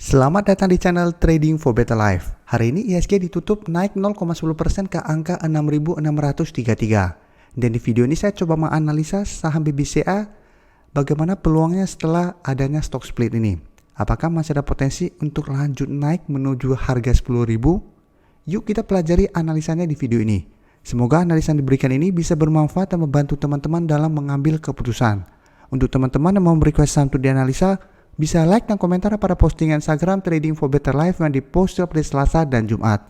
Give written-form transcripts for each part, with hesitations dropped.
Selamat datang di channel Trading for Better Life. Hari ini IHSG ditutup naik 0,10% ke angka 6.633. Dan di video ini saya coba menganalisa saham BBCA bagaimana peluangnya setelah adanya stock split ini. Apakah masih ada potensi untuk lanjut naik menuju harga 10.000? Yuk kita pelajari analisanya di video ini. Semoga analisa yang diberikan ini bisa bermanfaat dan membantu teman-teman dalam mengambil keputusan. Untuk teman-teman yang mau request saham untuk dianalisa, bisa like dan komentar pada postingan Instagram Trading for Better Life yang dipost setiap hari Selasa dan Jumat.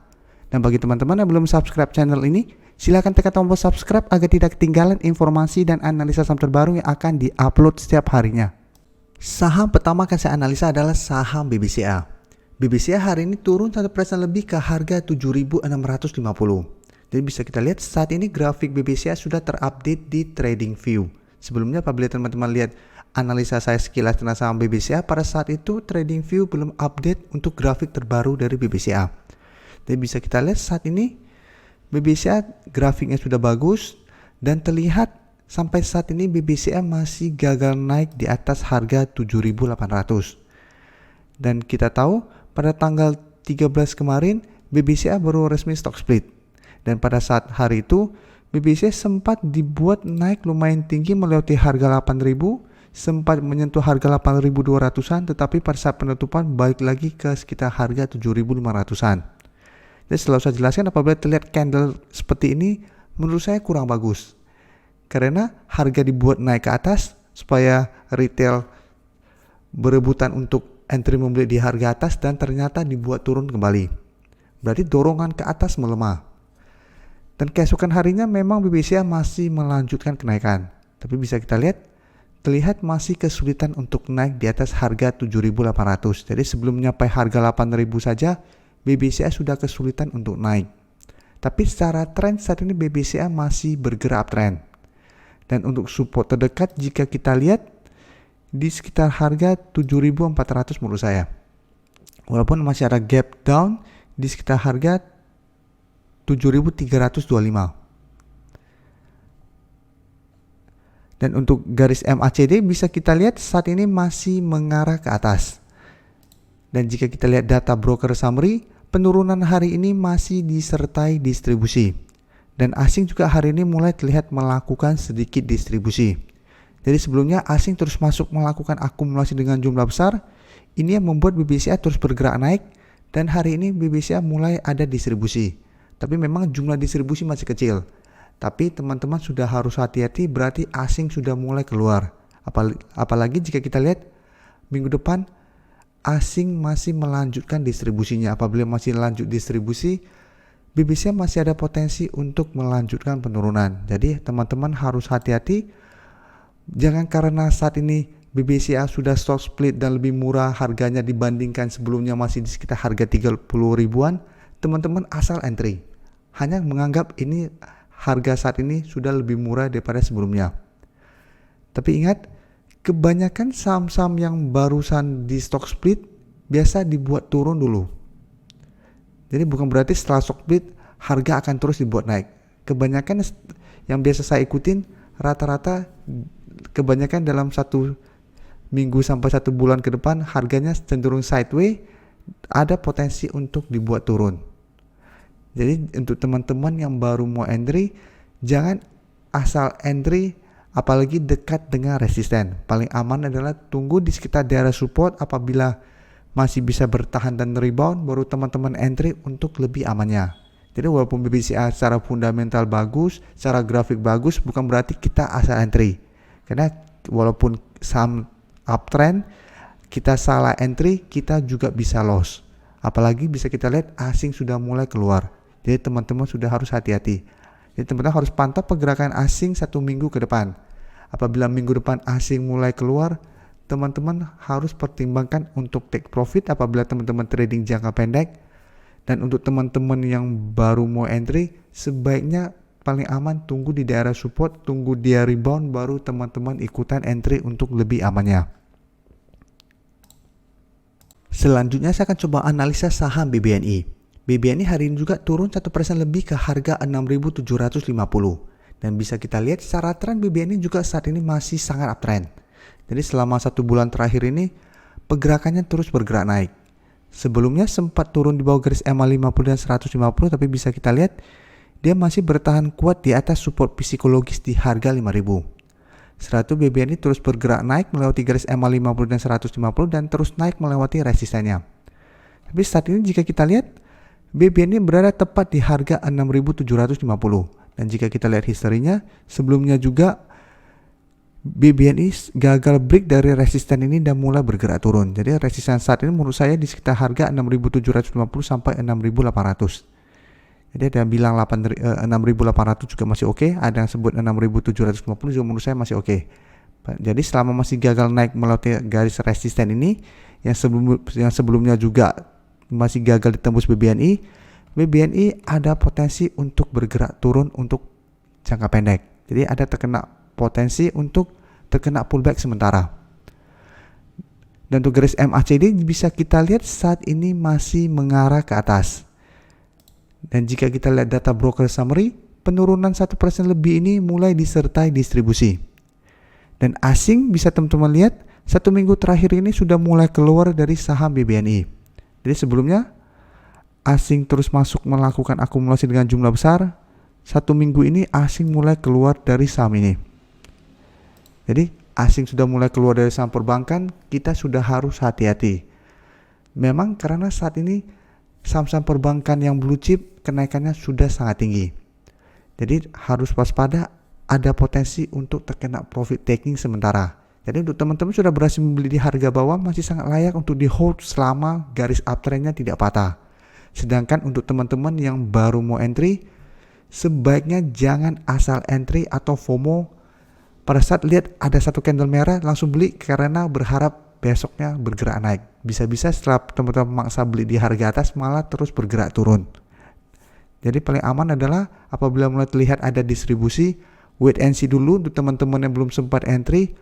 Dan bagi teman-teman yang belum subscribe channel ini, silakan tekan tombol subscribe agar tidak ketinggalan informasi dan analisa saham terbaru yang akan diupload setiap harinya. Saham pertama yang saya analisa adalah saham BBCA. BBCA hari ini turun 1% lebih ke harga 7.650. Jadi bisa kita lihat saat ini grafik BBCA sudah terupdate di TradingView. Sebelumnya apabila teman-teman lihat analisa saya sekilas tentang saham BBCA, pada saat itu TradingView belum update untuk grafik terbaru dari BBCA. Jadi bisa kita lihat saat ini BBCA grafiknya sudah bagus dan terlihat sampai saat ini BBCA masih gagal naik di atas harga 7.800. Dan kita tahu pada tanggal 13 kemarin BBCA baru resmi stock split. Dan pada saat hari itu BBCA sempat dibuat naik lumayan tinggi melewati harga 8.000, sempat menyentuh harga 8.200-an, tetapi pada saat penutupan balik lagi ke sekitar harga 7.500-an. Jadi selalu saya jelaskan apabila terlihat candle seperti ini menurut saya kurang bagus. Karena harga dibuat naik ke atas supaya retail berebutan untuk entry membeli di harga atas dan ternyata dibuat turun kembali. Berarti dorongan ke atas melemah. Dan keesokan harinya memang BBCA masih melanjutkan kenaikan. Tapi bisa kita lihat terlihat masih kesulitan untuk naik di atas harga 7.800. Jadi sebelum mencapai harga 8.000 saja BBCA sudah kesulitan untuk naik. Tapi secara tren saat ini BBCA masih bergerak uptrend. Dan untuk support terdekat jika kita lihat di sekitar harga 7.400 menurut saya. Walaupun masih ada gap down di sekitar harga 7.325. Dan untuk garis MACD bisa kita lihat saat ini masih mengarah ke atas. Dan jika kita lihat data broker summary, penurunan hari ini masih disertai distribusi. Dan asing juga hari ini mulai terlihat melakukan sedikit distribusi. Jadi sebelumnya asing terus masuk melakukan akumulasi dengan jumlah besar. Ini yang membuat BBCA terus bergerak naik. Dan hari ini BBCA mulai ada distribusi. Tapi memang jumlah distribusi masih kecil. Tapi teman-teman sudah harus hati-hati, berarti asing sudah mulai keluar. Apalagi jika kita lihat minggu depan asing masih melanjutkan distribusinya. Apabila masih lanjut distribusi, BBCA masih ada potensi untuk melanjutkan penurunan. Jadi teman-teman harus hati-hati. Jangan karena saat ini BBCA sudah stock split dan lebih murah harganya dibandingkan sebelumnya masih di sekitar harga 30 ribuan, teman-teman asal entry. Hanya menganggap ini harga saat ini sudah lebih murah daripada sebelumnya. Tapi ingat, kebanyakan saham-saham yang barusan di stock split biasa dibuat turun dulu. Jadi bukan berarti setelah stock split harga akan terus dibuat naik. Kebanyakan yang biasa saya ikutin rata-rata kebanyakan dalam 1 minggu sampai 1 bulan ke depan harganya cenderung sideways, ada potensi untuk dibuat turun. Jadi untuk teman-teman yang baru mau entry, jangan asal entry apalagi dekat dengan resisten. Paling aman adalah tunggu di sekitar daerah support, apabila masih bisa bertahan dan rebound baru teman-teman entry untuk lebih amannya. Jadi walaupun BBCA secara fundamental bagus, secara grafik bagus, bukan berarti kita asal entry. Karena walaupun saham uptrend, kita salah entry, kita juga bisa loss. Apalagi bisa kita lihat asing sudah mulai keluar. Jadi teman-teman sudah harus hati-hati. Jadi teman-teman harus pantau pergerakan asing 1 minggu ke depan. Apabila minggu depan asing mulai keluar, teman-teman harus pertimbangkan untuk take profit apabila teman-teman trading jangka pendek. Dan untuk teman-teman yang baru mau entry, sebaiknya paling aman tunggu di daerah support, tunggu dia rebound, baru teman-teman ikutan entry untuk lebih amannya. Selanjutnya saya akan coba analisa saham BBNI. BBNI hari ini juga turun 1% lebih ke harga 6.750. Dan bisa kita lihat secara tren BBNI juga saat ini masih sangat uptrend. Jadi selama 1 bulan terakhir ini pergerakannya terus bergerak naik. Sebelumnya sempat turun di bawah garis EMA 50 dan 150, tapi bisa kita lihat dia masih bertahan kuat di atas support psikologis di harga 5.000. Setelah itu BBNI terus bergerak naik melewati garis EMA 50 dan 150 dan terus naik melewati resistennya. Tapi saat ini jika kita lihat BBNI berada tepat di harga 6.750, dan jika kita lihat historinya sebelumnya juga BBNI gagal break dari resisten ini dan mulai bergerak turun. Jadi resisten saat ini menurut saya di sekitar harga 6.750 sampai 6.800. Jadi ada yang bilang 6.800 juga masih oke, ada yang sebut 6.750 juga menurut saya masih oke. Jadi selama masih gagal naik melewati garis resisten ini yang sebelumnya juga masih gagal ditembus BBNI ada potensi untuk bergerak turun untuk jangka pendek. Jadi ada potensi untuk terkena pullback sementara. Dan untuk garis MACD bisa kita lihat saat ini masih mengarah ke atas. Dan jika kita lihat data broker summary, penurunan 1% lebih ini mulai disertai distribusi. Dan asing bisa teman-teman lihat 1 minggu terakhir ini sudah mulai keluar dari saham BBNI. Jadi sebelumnya asing terus masuk melakukan akumulasi dengan jumlah besar. 1 minggu ini asing mulai keluar dari saham ini. Jadi asing sudah mulai keluar dari saham perbankan, kita sudah harus hati-hati. Memang karena saat ini saham-saham perbankan yang blue chip kenaikannya sudah sangat tinggi. Jadi harus waspada, ada potensi untuk terkena profit taking sementara. Jadi untuk teman-teman sudah berhasil membeli di harga bawah masih sangat layak untuk di hold selama garis uptrendnya tidak patah. Sedangkan untuk teman-teman yang baru mau entry, sebaiknya jangan asal entry atau FOMO. Pada saat lihat ada satu candle merah langsung beli karena berharap besoknya bergerak naik. Bisa-bisa setelah teman-teman maksa beli di harga atas malah terus bergerak turun. Jadi paling aman adalah apabila mulai terlihat ada distribusi, wait and see dulu untuk teman-teman yang belum sempat entry.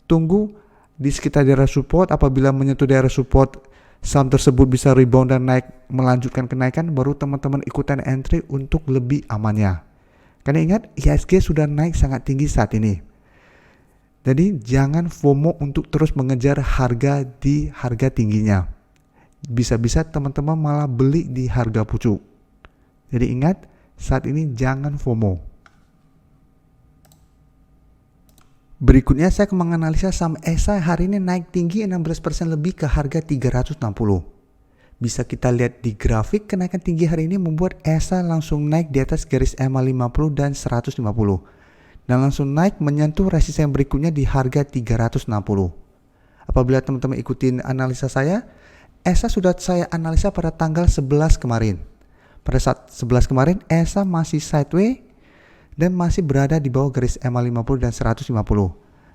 Tunggu di sekitar daerah support, apabila menyentuh daerah support saham tersebut bisa rebound dan naik melanjutkan kenaikan, baru teman-teman ikutan entry untuk lebih amannya. Karena ingat IHSG sudah naik sangat tinggi saat ini. Jadi jangan FOMO untuk terus mengejar harga di harga tingginya. Bisa-bisa teman-teman malah beli di harga pucuk. Jadi ingat, saat ini jangan FOMO. Berikutnya saya akan menganalisa saham ESA hari ini naik tinggi 16% lebih ke harga 360. Bisa kita lihat di grafik, kenaikan tinggi hari ini membuat ESA langsung naik di atas garis EMA 50 dan 150. Dan langsung naik menyentuh resisten berikutnya di harga 360. Apabila teman-teman ikutin analisa saya, ESA sudah saya analisa pada tanggal 11 kemarin. Pada saat 11 kemarin, ESA masih sideways dan masih berada di bawah garis EMA 50 dan 150.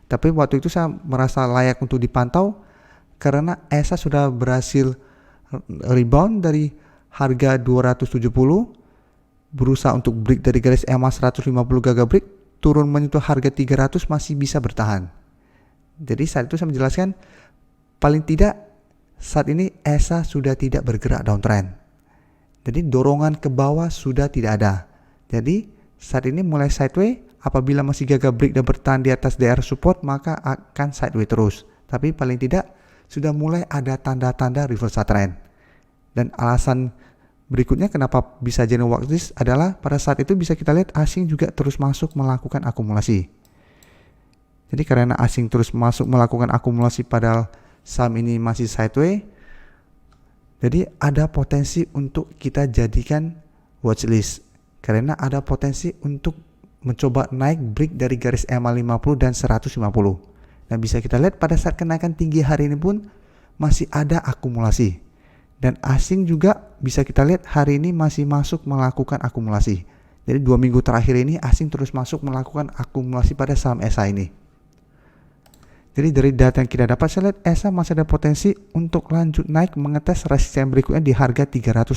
Tapi waktu itu saya merasa layak untuk dipantau karena ESA sudah berhasil rebound dari harga 270, berusaha untuk break dari garis EMA 150 gagal break, turun menyentuh harga 300 masih bisa bertahan. Jadi saat itu saya menjelaskan paling tidak saat ini ESA sudah tidak bergerak downtrend. Jadi dorongan ke bawah sudah tidak ada. Jadi saat ini mulai sideways, apabila masih gagal break dan bertahan di atas daerah support maka akan sideways terus. Tapi paling tidak sudah mulai ada tanda-tanda reversal trend. Dan alasan berikutnya kenapa bisa jadi watchlist adalah pada saat itu bisa kita lihat asing juga terus masuk melakukan akumulasi. Jadi karena asing terus masuk melakukan akumulasi padahal saham ini masih sideways, jadi ada potensi untuk kita jadikan watchlist. Karena ada potensi untuk mencoba naik break dari garis EMA 50 dan 150. Dan bisa kita lihat pada saat kenaikan tinggi hari ini pun masih ada akumulasi. Dan asing juga bisa kita lihat hari ini masih masuk melakukan akumulasi. Jadi 2 minggu terakhir ini asing terus masuk melakukan akumulasi pada saham ESA ini. Jadi dari data yang kita dapat saya lihat ESA masih ada potensi untuk lanjut naik mengetes resisten berikutnya di harga 380.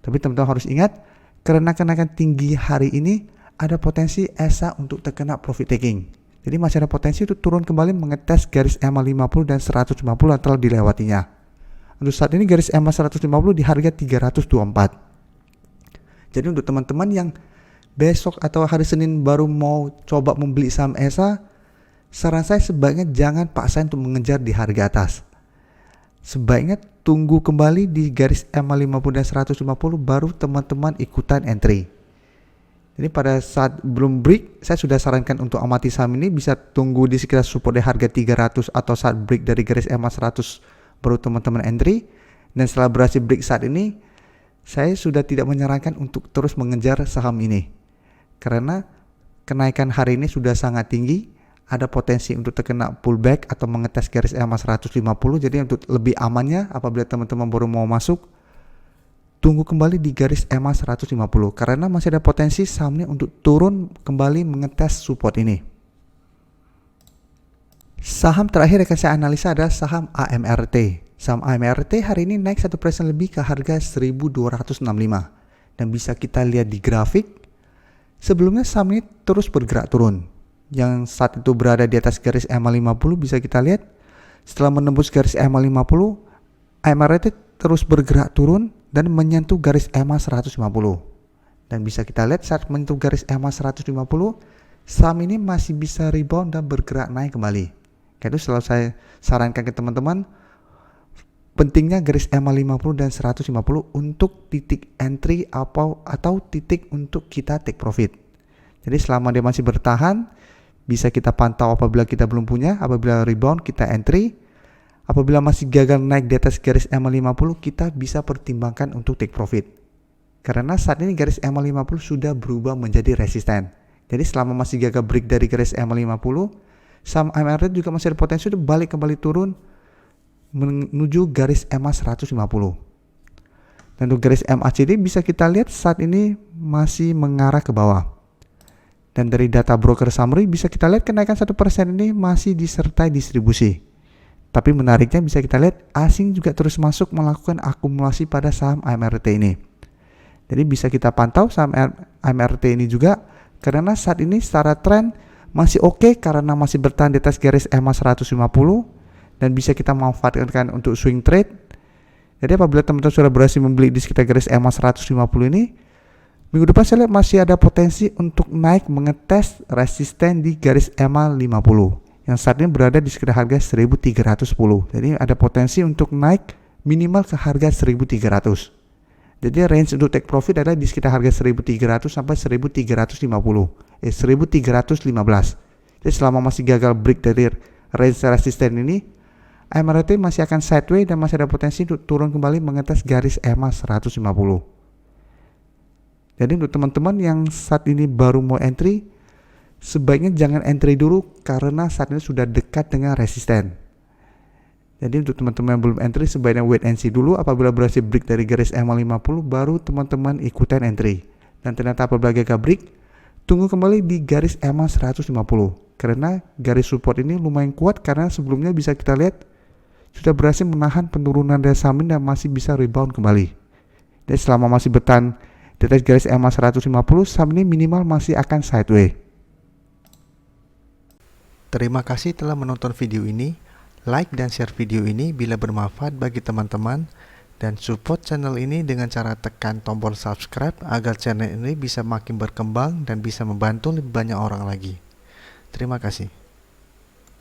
Tapi teman-teman harus ingat, karena kenaikan tinggi hari ini ada potensi ESA untuk terkena profit taking. Jadi masih ada potensi untuk turun kembali mengetes garis EMA 50 dan 150 telah dilewatinya. Untuk saat ini garis EMA 150 di harga 324. Jadi untuk teman-teman yang besok atau hari Senin baru mau coba membeli saham ESA, saran saya sebaiknya jangan paksain untuk mengejar di harga atas. Sebaiknya tunggu kembali di garis EMA 50 dan 150 baru teman-teman ikutan entry. Jadi pada saat belum break, saya sudah sarankan untuk amati saham ini bisa tunggu di sekitar support di harga 300 atau saat break dari garis EMA 100 baru teman-teman entry. Dan setelah berhasil break saat ini, saya sudah tidak menyarankan untuk terus mengejar saham ini. Karena kenaikan hari ini sudah sangat tinggi, ada potensi untuk terkena pullback atau mengetes garis EMA 150. Jadi untuk lebih amannya apabila teman-teman baru mau masuk, tunggu kembali di garis EMA 150 karena masih ada potensi sahamnya untuk turun kembali mengetes support ini. Saham terakhir yang akan saya analisa adalah saham AMRT. Saham AMRT hari ini naik 1% lebih ke harga 1265 dan bisa kita lihat di grafik. Sebelumnya saham ini terus bergerak turun. Yang saat itu berada di atas garis EMA 50 bisa kita lihat setelah menembus garis EMA 50, AMRT terus bergerak turun dan menyentuh garis EMA 150. Dan bisa kita lihat saat menyentuh garis EMA 150, saham ini masih bisa rebound dan bergerak naik kembali. Karena itu selalu saya sarankan ke teman-teman, pentingnya garis EMA 50 dan 150 untuk titik entry atau titik untuk kita take profit. Jadi selama dia masih bertahan, bisa kita pantau apabila kita belum punya, apabila rebound kita entry. Apabila masih gagal naik di atas garis EMA 50, kita bisa pertimbangkan untuk take profit. Karena saat ini garis EMA 50 sudah berubah menjadi resisten. Jadi selama masih gagal break dari garis EMA 50, saham AMRT juga masih ada potensi untuk balik kembali turun menuju garis EMA 150. Dan untuk garis MACD bisa kita lihat saat ini masih mengarah ke bawah. Dan dari data broker summary bisa kita lihat kenaikan 1% ini masih disertai distribusi. Tapi menariknya bisa kita lihat asing juga terus masuk melakukan akumulasi pada saham AMRT ini. Jadi bisa kita pantau saham AMRT ini juga karena saat ini secara tren masih oke karena masih bertahan di atas garis EMA 150 dan bisa kita manfaatkan untuk swing trade. Jadi apabila teman-teman sudah berhasil membeli di sekitar garis EMA 150 ini, minggu depan saya lihat masih ada potensi untuk naik mengetes resisten di garis EMA 50 yang saat ini berada di sekitar harga 1310. Jadi ada potensi untuk naik minimal ke harga 1300. Jadi range untuk take profit adalah di sekitar harga 1300 sampai 1315. Jadi selama masih gagal break dari range resisten ini, AMRT masih akan sideways dan masih ada potensi untuk turun kembali mengetes garis EMA 150. Jadi untuk teman-teman yang saat ini baru mau entry, sebaiknya jangan entry dulu karena saat ini sudah dekat dengan resisten. Jadi untuk teman-teman yang belum entry, sebaiknya wait and see dulu. Apabila berhasil break dari garis EMA 50, baru teman-teman ikutan entry. Dan ternyata apabila gagal break, tunggu kembali di garis EMA 150. Karena garis support ini lumayan kuat karena sebelumnya bisa kita lihat sudah berhasil menahan penurunan dari saham dan masih bisa rebound kembali. Dan selama masih bertahan di atas garis EMA 150, saham ini minimal masih akan sideways. Terima kasih telah menonton video ini. Like dan share video ini bila bermanfaat bagi teman-teman. Dan support channel ini dengan cara tekan tombol subscribe agar channel ini bisa makin berkembang dan bisa membantu lebih banyak orang lagi. Terima kasih.